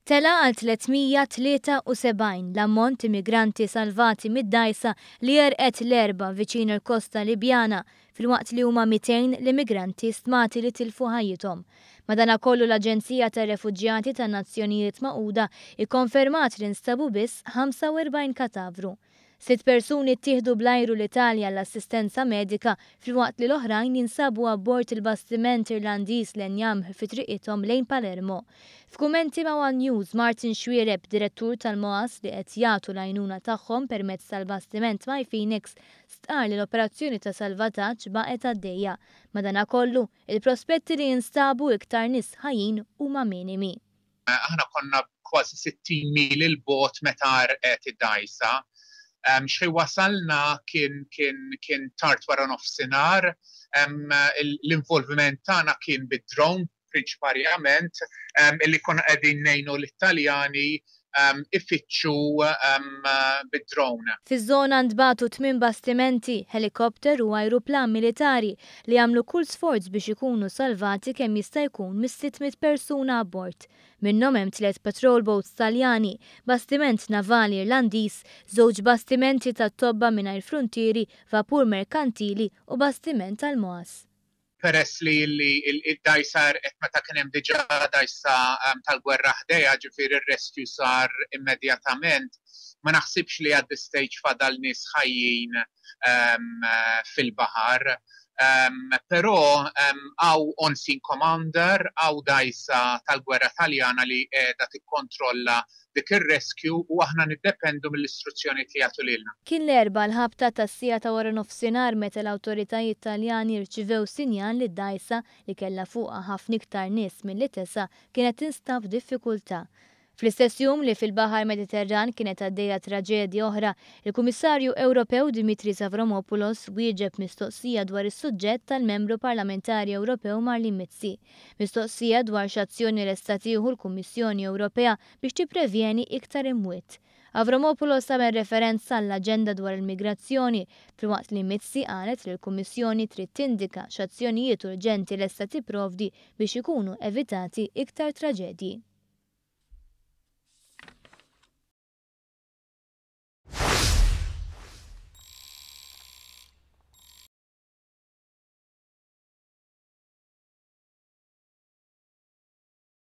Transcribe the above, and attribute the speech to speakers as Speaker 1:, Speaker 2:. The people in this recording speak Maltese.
Speaker 1: Tela għal 373 l-ammont immigranti salvati mid-dajsa li jerqet l-erba viċin il-kosta Libjana fil-waqt li huma 200 l-immigranti stmati li tilfu ħajjithom. Madankollu l-Aġenzija tar-Refuġjati tan-Nazzjonijiet Magħquda ikkonfermat li nstabu biss 45 kadavru. 6 persuni ttieħdu bl-ajru l-Italja l-assistenza medika filwaqt li l-oħrajn jinsabu abbord il-bastiment Irlandiż l-Enjam fi triqithom lejn Palermo. F'kummenti ma' One News, Martin Xwiereb, direttur tal-MOAS li qed jagħtu l-għajnuna tagħhom permezz tal-bastiment My Phoenix, stqar li l-operazzjoni ta' salvataġġ baqgħet għaddejja. Madankollu, il-prospetti li jinstabu iktar nies ħajjin huma minimi.
Speaker 2: Aħna konna kważi 60,000 il-bot meta rqet id-dajsa. Xej wasalna kien tard wara nofsinhar, l-involviment tagħna kien bid-drone prinċipalment illi konna qegħdin ngħinu l-Italjani ifittxu bid-drone.
Speaker 1: Fiż-żona ntbagħtu 8 bastimenti, helikopter u ajruplan militari li għamlu kull sforz biex ikunu salvati kemm jista' jkun mis-600 persuna abbord. Minnhom hemm 3 patrol boats Taljani, bastiment navali Irlandiż, 2 bastimenti tat-tobba mingħajr fruntieri, vapur merkantili u bastiment tal-MOAS.
Speaker 2: Peress li id-dajsa qed meta kien hemm diġà dajsa tal-gwerra ħdejja, ġifieri r-rescue sar immedjatament, ma naħsibx li at this stage fadal nies ħajjin fil-baħar. Però għaw on-scene commander, għaw dajsa tal-gwerra Taljana li qiegħda tikkontrolla dik ir-rescue u aħna niddependu mill-istruzzjoni li jagħtu lilna.
Speaker 1: Kien l-erba' l-ħabta tas-sija ta' wara nofsinhar meta l-awtoritajiet Taljani rċivew sinjal li d-dajsa li kellha fuqha ħafna iktar nies milli tesa' kienet tinstab f'diffikultà. Fl-istess jum li fil-Baħar Mediterran kienet għaddejja traġedja oħra, il-Kummissarju Ewropew Dimitris Avramopoulos wieġeb mistoqsija dwar is-suġġett tal-Membru Parlamentari Ewropew Marlin Mizzi. Mistoqsija dwar x'azzjoni lesta tieħu l-Kummissjoni Ewropea biex tipprevjeni iktar imwiet. Avramopoulos għamel referenza għall-aġenda dwar il-migrazzjoni filwaqt li Mizzi qalet li l-Kummissjoni trid tindika x'azzjonijiet urġenti lesta tipprovdi biex ikunu evitati iktar traġedji.